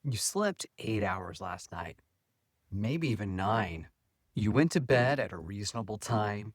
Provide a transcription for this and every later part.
You slept 8 hours last night, maybe even 9. You went to bed at a reasonable time.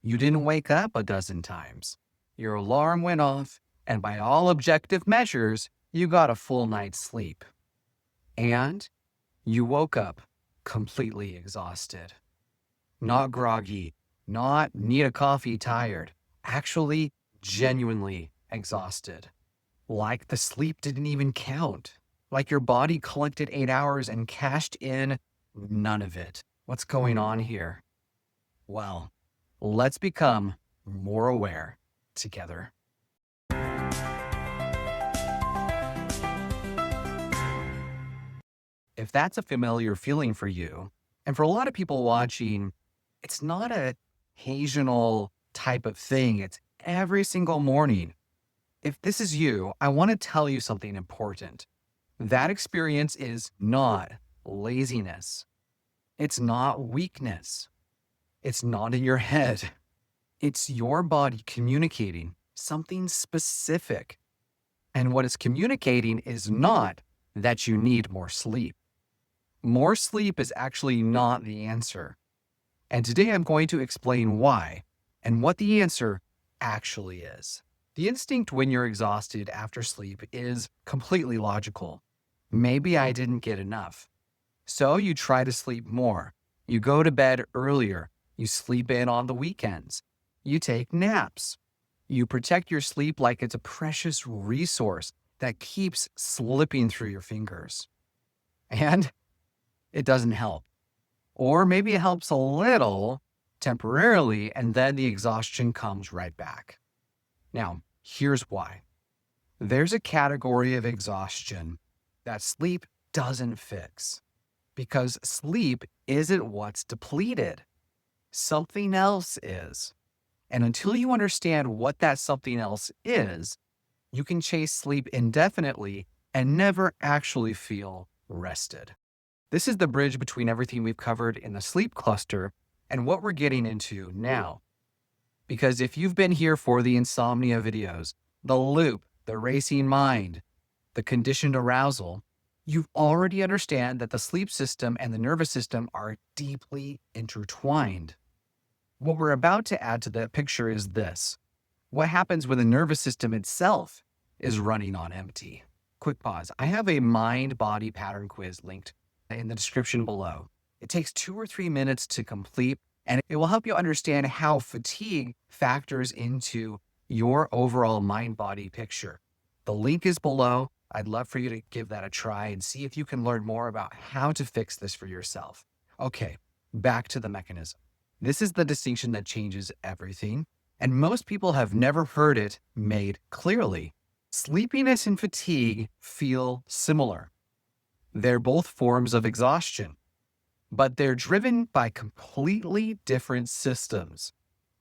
You didn't wake up a dozen times. Your alarm went off, and by all objective measures, you got a full night's sleep. And you woke up completely exhausted. Not groggy, not need a coffee tired, actually genuinely exhausted. Like the sleep didn't even count. Like your body collected 8 hours and cashed in none of it. What's going on here? Well, let's become more aware together. If that's a familiar feeling for you, and for a lot of people watching, it's not a occasional type of thing, it's every single morning. If this is you, I want to tell you something important. That experience is not laziness. It's not weakness. It's not in your head. It's your body communicating something specific. And what it's communicating is not that you need more sleep. More sleep is actually not the answer. And today I'm going to explain why and what the answer actually is. The instinct when you're exhausted after sleep is completely logical. Maybe I didn't get enough. So you try to sleep more. You go to bed earlier. You sleep in on the weekends. You take naps. You protect your sleep like it's a precious resource that keeps slipping through your fingers. And it doesn't help. Or maybe it helps a little temporarily, and then the exhaustion comes right back. Now, here's why. There's a category of exhaustion that sleep doesn't fix, because sleep isn't what's depleted. Something else is. And until you understand what that something else is, you can chase sleep indefinitely and never actually feel rested. This is the bridge between everything we've covered in the sleep cluster and what we're getting into now. Because if you've been here for the insomnia videos, the loop, the racing mind, the conditioned arousal, you already understand that the sleep system and the nervous system are deeply intertwined. What we're about to add to that picture is this. What happens when the nervous system itself is running on empty? Quick pause. I have a mind-body pattern quiz linked in the description below. It takes 2 or 3 minutes to complete, and it will help you understand how fatigue factors into your overall mind-body picture. The link is below. I'd love for you to give that a try and see if you can learn more about how to fix this for yourself. Okay, back to the mechanism. This is the distinction that changes everything, and most people have never heard it made clearly. Sleepiness and fatigue feel similar. They're both forms of exhaustion, but they're driven by completely different systems,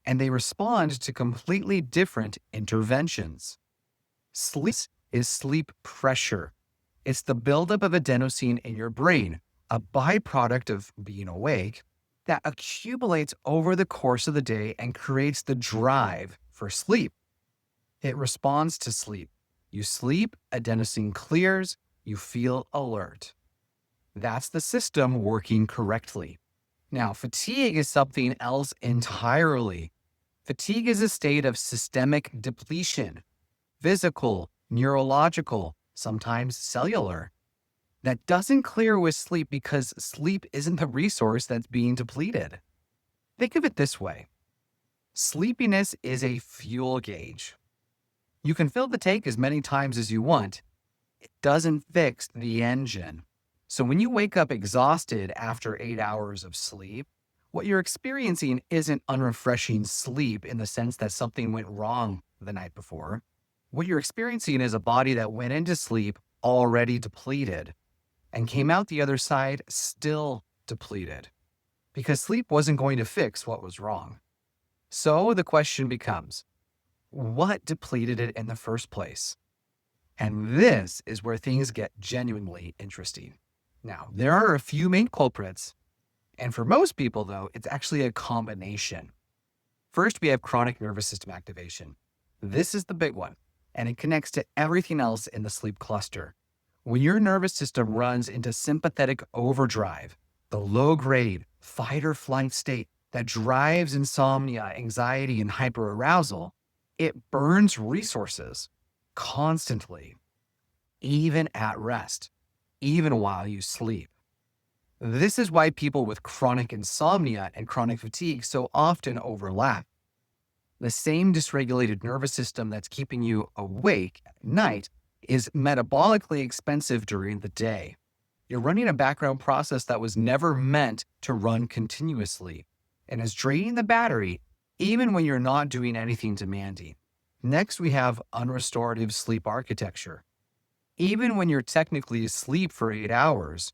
and they respond to completely different interventions. Sleep is sleep pressure. It's the buildup of adenosine in your brain, a byproduct of being awake, that accumulates over the course of the day and creates the drive for sleep. It responds to sleep. You sleep, adenosine clears, you feel alert. That's the system working correctly. Now, fatigue is something else entirely. Fatigue is a state of systemic depletion, physical, neurological, sometimes cellular, that doesn't clear with sleep because sleep isn't the resource that's being depleted. Think of it this way. Sleepiness is a fuel gauge. You can fill the tank as many times as you want. It doesn't fix the engine. So when you wake up exhausted after 8 hours of sleep, what you're experiencing isn't unrefreshing sleep in the sense that something went wrong the night before. What you're experiencing is a body that went into sleep already depleted and came out the other side still depleted, because sleep wasn't going to fix what was wrong. So the question becomes, what depleted it in the first place? And this is where things get genuinely interesting. Now, there are a few main culprits, and for most people, though, it's actually a combination. First, we have chronic nervous system activation. This is the big one, and it connects to everything else in the sleep cluster. When your nervous system runs into sympathetic overdrive, the low grade fight or flight state that drives insomnia, anxiety, and hyperarousal, it burns resources constantly, even at rest, even while you sleep. This is why people with chronic insomnia and chronic fatigue so often overlap. The same dysregulated nervous system that's keeping you awake at night is metabolically expensive during the day. You're running a background process that was never meant to run continuously and is draining the battery even when you're not doing anything demanding. Next, we have unrestorative sleep architecture. Even when you're technically asleep for 8 hours,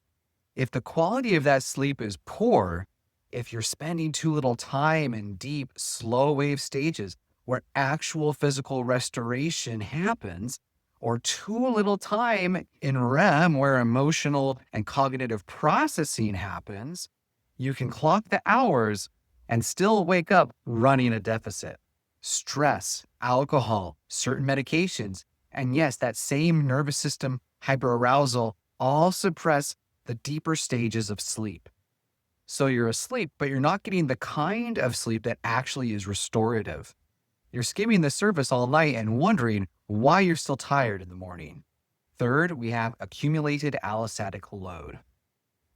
if the quality of that sleep is poor, if you're spending too little time in deep, slow wave stages where actual physical restoration happens, or too little time in REM where emotional and cognitive processing happens, you can clock the hours and still wake up running a deficit. Stress, alcohol, certain medications, and yes, that same nervous system hyperarousal all suppress the deeper stages of sleep. So you're asleep, but you're not getting the kind of sleep that actually is restorative. You're skimming the surface all night and wondering why you're still tired in the morning. Third, we have accumulated allostatic load.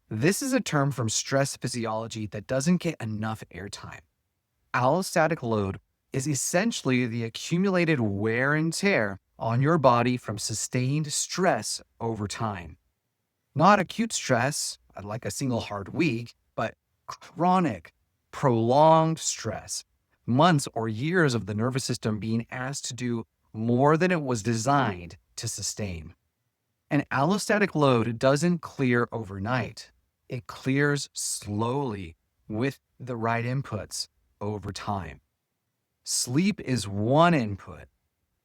This is a term from stress physiology that doesn't get enough airtime. Allostatic load is essentially the accumulated wear and tear on your body from sustained stress over time. Not acute stress, like a single hard week, but chronic, prolonged stress, months or years of the nervous system being asked to do more than it was designed to sustain. An allostatic load doesn't clear overnight. It clears slowly with the right inputs over time. Sleep is one input,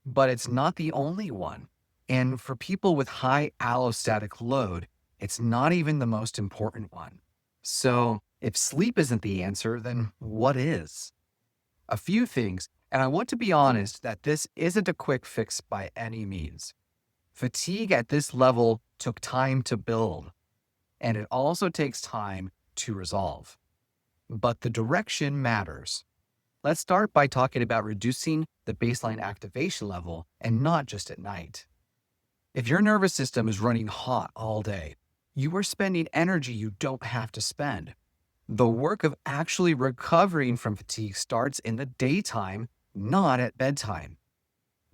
but it's not the only one. And for people with high allostatic load, it's not even the most important one. So if sleep isn't the answer, then what is? A few things, and I want to be honest that this isn't a quick fix by any means. Fatigue at this level took time to build, and it also takes time to resolve. But the direction matters. Let's start by talking about reducing the baseline activation level and not just at night. If your nervous system is running hot all day, you are spending energy you don't have to spend. The work of actually recovering from fatigue starts in the daytime, not at bedtime.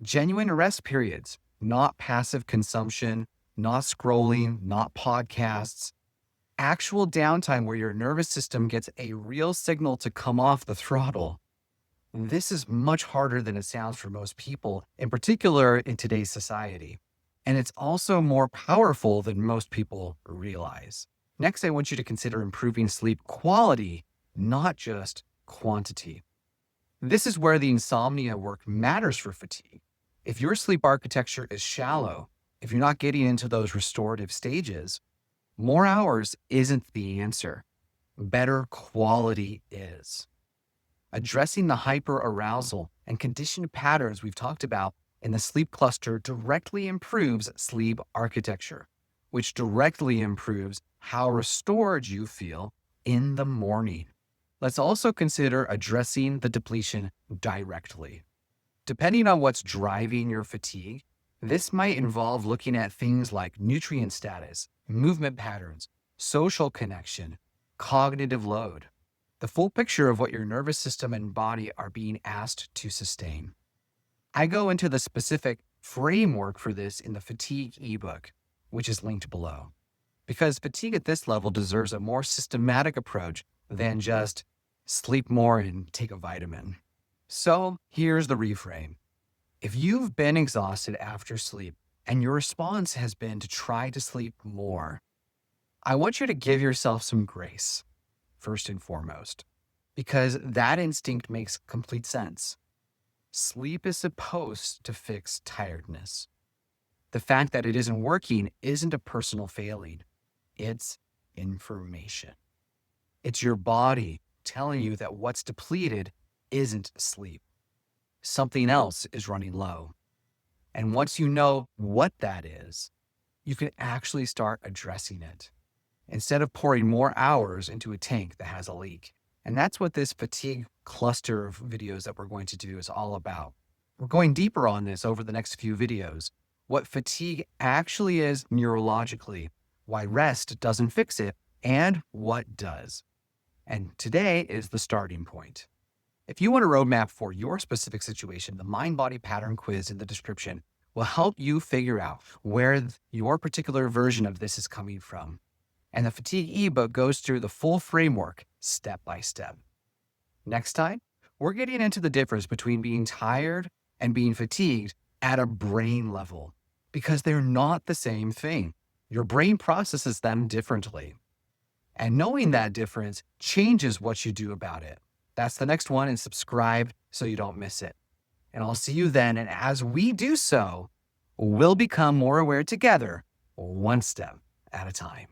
Genuine rest periods, not passive consumption, not scrolling, not podcasts. Actual downtime where your nervous system gets a real signal to come off the throttle. This is much harder than it sounds for most people, in particular in today's society. And it's also more powerful than most people realize. Next, I want you to consider improving sleep quality, not just quantity. This is where the insomnia work matters for fatigue. If your sleep architecture is shallow, if you're not getting into those restorative stages, more hours isn't the answer. Better quality is. Addressing the hyperarousal and conditioned patterns we've talked about in the sleep cluster directly improves sleep architecture, which directly improves how restored you feel in the morning. Let's also consider addressing the depletion directly. Depending on what's driving your fatigue, this might involve looking at things like nutrient status, movement patterns, social connection, cognitive load, the full picture of what your nervous system and body are being asked to sustain. I go into the specific framework for this in the fatigue ebook, which is linked below, because fatigue at this level deserves a more systematic approach than just sleep more and take a vitamin. So here's the reframe. If you've been exhausted after sleep and your response has been to try to sleep more, I want you to give yourself some grace, first and foremost, because that instinct makes complete sense. Sleep is supposed to fix tiredness. The fact that it isn't working isn't a personal failing. It's information. It's your body telling you that what's depleted isn't sleep. Something else is running low. And once you know what that is, you can actually start addressing it instead of pouring more hours into a tank that has a leak. And that's what this fatigue cluster of videos that we're going to do is all about. We're going deeper on this over the next few videos. What fatigue actually is neurologically, why rest doesn't fix it, and what does. And today is the starting point. If you want a roadmap for your specific situation, the mind-body pattern quiz in the description will help you figure out where your particular version of this is coming from. And the fatigue ebook goes through the full framework step by step. Next time, we're getting into the difference between being tired and being fatigued at a brain level, because they're not the same thing. Your brain processes them differently. And knowing that difference changes what you do about it. That's the next one, and subscribe so you don't miss it. And I'll see you then. And as we do so, we'll become more aware together, one step at a time.